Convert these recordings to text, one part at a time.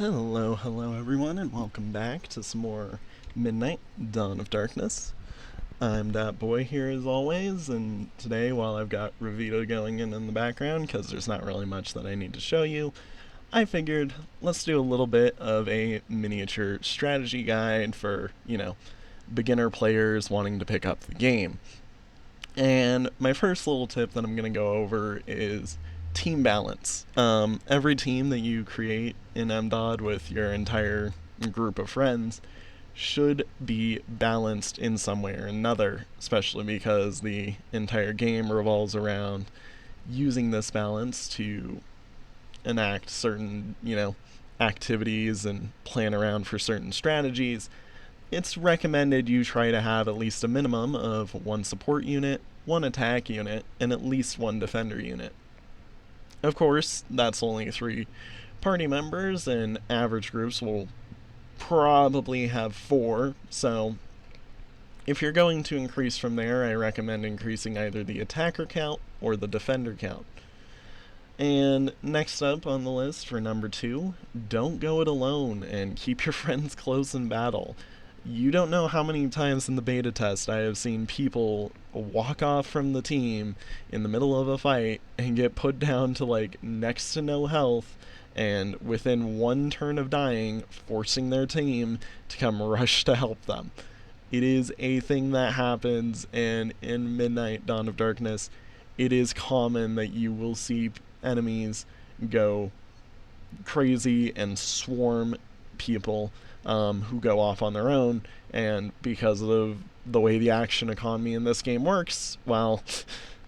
Hello everyone, and welcome back to some more Midnight Dawn of Darkness. I'm that boy here as always, and today, while I've got Ravita going in the background, because there's not really much that I need to show you, I figured let's do a little bit of a miniature strategy guide for, beginner players wanting to pick up the game. And my first little tip that I'm going to go over is team balance. Every team that you create in MDOD with your entire group of friends should be balanced in some way or another, especially because the entire game revolves around using this balance to enact certain, activities and plan around for certain strategies. It's recommended you try to have at least a minimum of one support unit, one attack unit, and at least one defender unit. Of course, that's only 3 party members, and average groups will probably have 4, so if you're going to increase from there, I recommend increasing either the attacker count or the defender count. And next up on the list for number 2, don't go it alone and keep your friends close in battle. You don't know how many times in the beta test I have seen people walk off from the team in the middle of a fight and get put down to like next to no health, and within one turn of dying, forcing their team to come rush to help them. It is a thing that happens, and in Midnight Dawn of Darkness, it is common that you will see enemies go crazy and swarm people who go off on their own, and because of the way the action economy in this game works, well,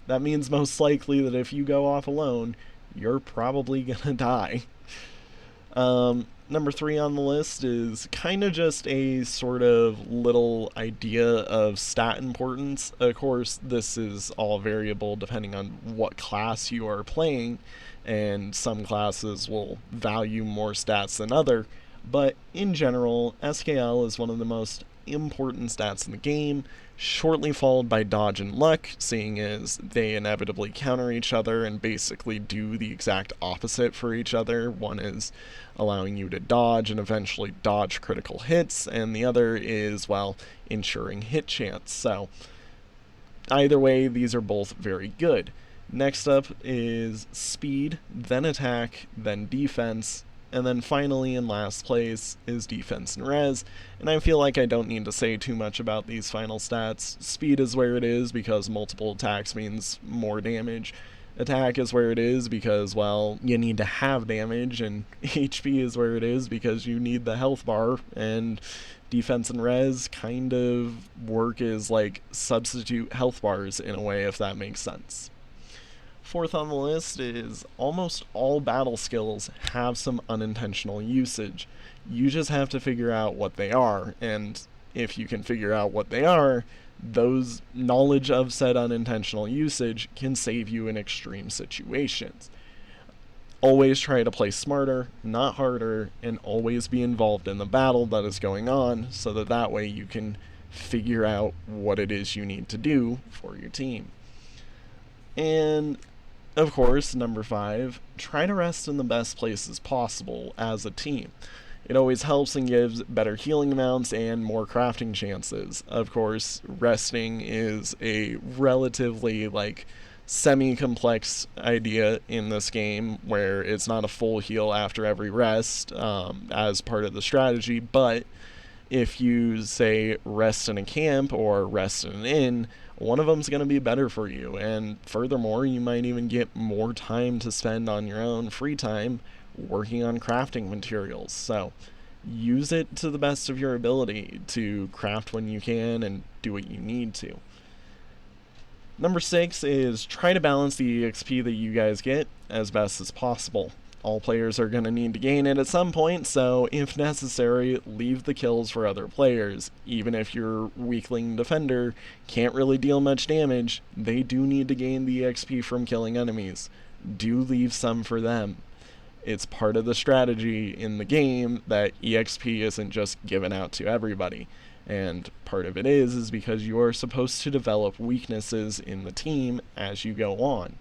that means most likely that if you go off alone, you're probably gonna die. Number 3 on the list is kind of just a sort of little idea of stat importance. Of course, this is all variable depending on what class you are playing, and some classes will value more stats than other. But in general, SKL is one of the most important stats in the game, shortly followed by dodge and luck, seeing as they inevitably counter each other and basically do the exact opposite for each other. One is allowing you to dodge and eventually dodge critical hits, and the other is, well, ensuring hit chance. So either way, these are both very good. Next up is speed, then attack, then defense, and then finally in last place is defense and res, and I feel like I don't need to say too much about these final stats. Speed is where it is because multiple attacks means more damage. Attack is where it is because, well, you need to have damage, and HP is where it is because you need the health bar, and defense and res kind of work as like substitute health bars in a way, if that makes sense. 4th on the list is almost all battle skills have some unintentional usage. You just have to figure out what they are, and if you can figure out what they are, those knowledge of said unintentional usage can save you in extreme situations. Always try to play smarter, not harder, and always be involved in the battle that is going on, so that way you can figure out what it is you need to do for your team. And of course, number 5, try to rest in the best places possible as a team. It always helps and gives better healing amounts and more crafting chances. Of course, resting is a relatively, semi-complex idea in this game, where it's not a full heal after every rest as part of the strategy, but if you, say, rest in a camp or rest in an inn, one of them's going to be better for you, and furthermore, you might even get more time to spend on your own free time working on crafting materials. So use it to the best of your ability to craft when you can and do what you need to. Number 6 is try to balance the EXP that you guys get as best as possible. All players are going to need to gain it at some point, so if necessary, leave the kills for other players. Even if your weakling defender can't really deal much damage, they do need to gain the XP from killing enemies. Do leave some for them. It's part of the strategy in the game that EXP isn't just given out to everybody. And part of it is because you are supposed to develop weaknesses in the team as you go on.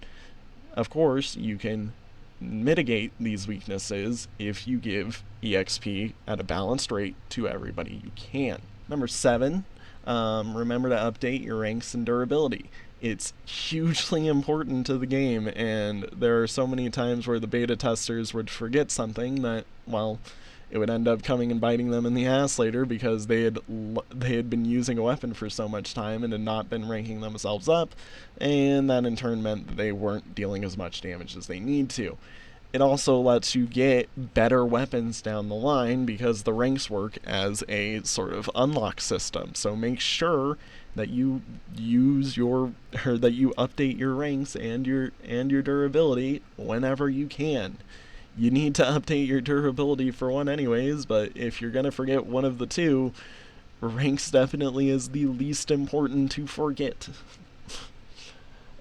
Of course, you can mitigate these weaknesses if you give EXP at a balanced rate to everybody you can. Number 7, remember to update your ranks and durability. It's hugely important to the game, and there are so many times where the beta testers would forget something that, well, it would end up coming and biting them in the ass later because they had been using a weapon for so much time and had not been ranking themselves up, and that in turn meant that they weren't dealing as much damage as they need to. It also lets you get better weapons down the line because the ranks work as a sort of unlock system. So make sure that you update your ranks and your durability whenever you can. You need to update your durability for one anyways, but if you're going to forget one of the two, ranks definitely is the least important to forget.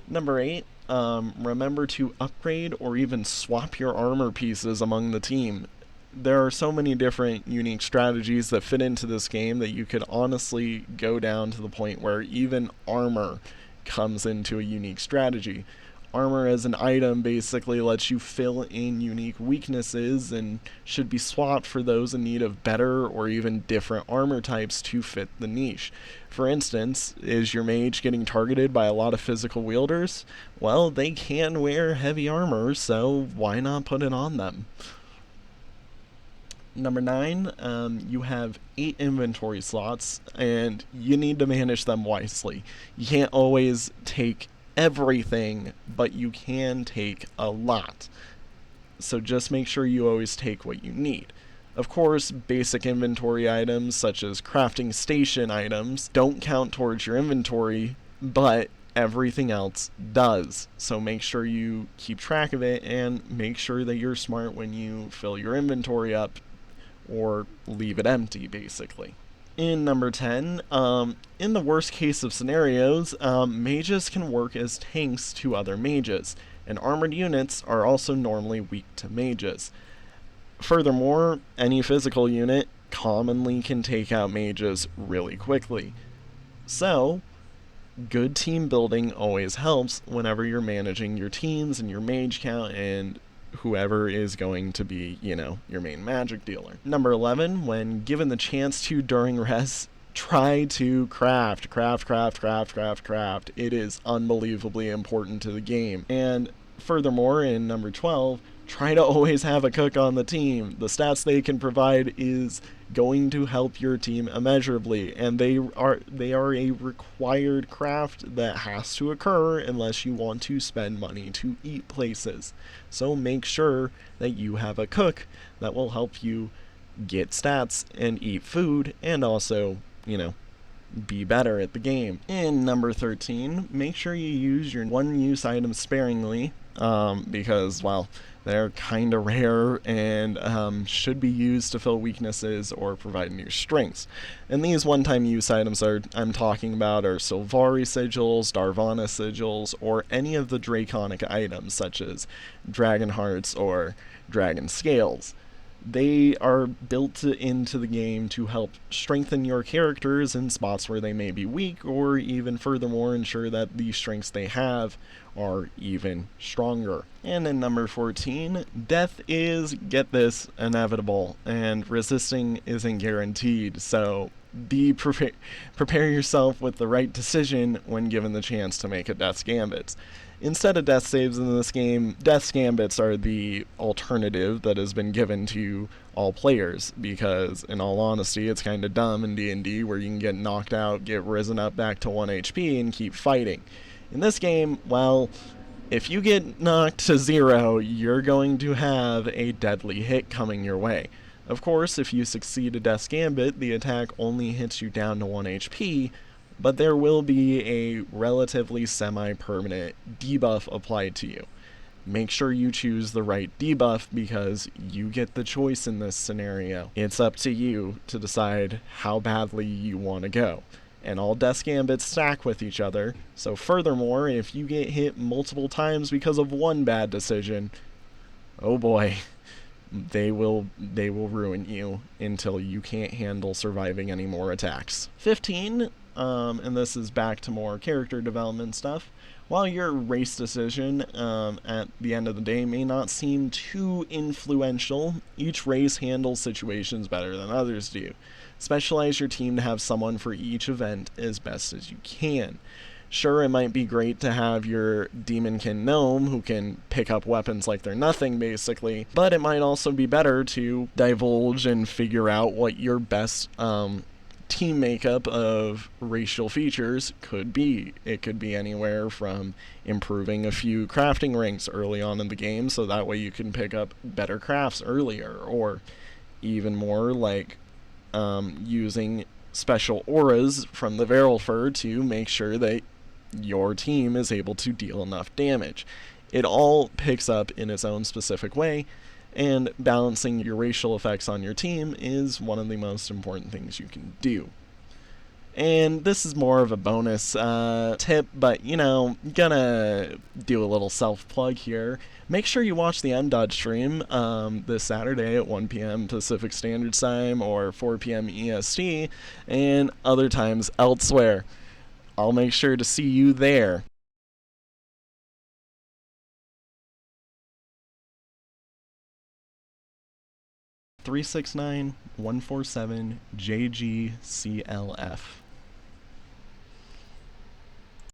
Number 8, remember to upgrade or even swap your armor pieces among the team. There are so many different unique strategies that fit into this game that you could honestly go down to the point where even armor comes into a unique strategy. Armor as an item basically lets you fill in unique weaknesses and should be swapped for those in need of better or even different armor types to fit the niche. For instance, is your mage getting targeted by a lot of physical wielders? Well, they can wear heavy armor, so why not put it on them? Number 9, you have 8 inventory slots, and you need to manage them wisely. You can't always take everything, but you can take a lot. So just make sure you always take what you need. Of course, basic inventory items such as crafting station items don't count towards your inventory, but everything else does. So make sure you keep track of it and make sure that you're smart when you fill your inventory up or leave it empty, basically. In number 10, in the worst case of scenarios, mages can work as tanks to other mages, and armored units are also normally weak to mages. Furthermore, any physical unit commonly can take out mages really quickly. So, good team building always helps whenever you're managing your teams and your mage count and whoever is going to be, your main magic dealer. Number 11, when given the chance to during rest, try to craft. It is unbelievably important to the game. And furthermore, in number 12, try to always have a cook on the team. The stats they can provide is going to help your team immeasurably, and they are a required craft that has to occur unless you want to spend money to eat places. So make sure that you have a cook that will help you get stats and eat food and also, be better at the game. In number 13, make sure you use your one-use items sparingly, because, well, they're kind of rare and should be used to fill weaknesses or provide new strengths. And these one-time use items I'm talking about are Sylvari sigils, Darvana sigils, or any of the draconic items such as Dragon Hearts or Dragon Scales. They are built into the game to help strengthen your characters in spots where they may be weak, or even furthermore ensure that the strengths they have are even stronger. And in number 14, death is, get this, inevitable, and resisting isn't guaranteed, so prepare yourself with the right decision when given the chance to make a Death's Gambit. Instead of death saves in this game, Death's Gambits are the alternative that has been given to all players, because, in all honesty, it's kind of dumb in D&D where you can get knocked out, get risen up back to 1 HP, and keep fighting. In this game, well, if you get knocked to 0, you're going to have a deadly hit coming your way. Of course, if you succeed a Death's Gambit, the attack only hits you down to 1 HP, but there will be a relatively semi-permanent debuff applied to you. Make sure you choose the right debuff because you get the choice in this scenario. It's up to you to decide how badly you want to go. And all Death's Gambits stack with each other, so furthermore, if you get hit multiple times because of one bad decision, oh boy, they will ruin you until you can't handle surviving any more attacks. 15, and this is back to more character development stuff. While your race decision at the end of the day may not seem too influential, each race handles situations better than others do. Specialize your team to have someone for each event as best as you can. Sure, it might be great to have your Demonkin Gnome who can pick up weapons like they're nothing, basically, but it might also be better to divulge and figure out what your best team makeup of racial features could be. It could be anywhere from improving a few crafting ranks early on in the game so that way you can pick up better crafts earlier, or even more like using special auras from the Verylfer to make sure that your team is able to deal enough damage. It all picks up in its own specific way, and balancing your racial effects on your team is one of the most important things you can do. And this is more of a bonus tip, but gonna do a little self-plug here. Make sure you watch the MDOT stream this Saturday at 1 p.m. Pacific Standard Time or 4 p.m. EST, and other times elsewhere. I'll make sure to see you there. 369-147 JGCLF.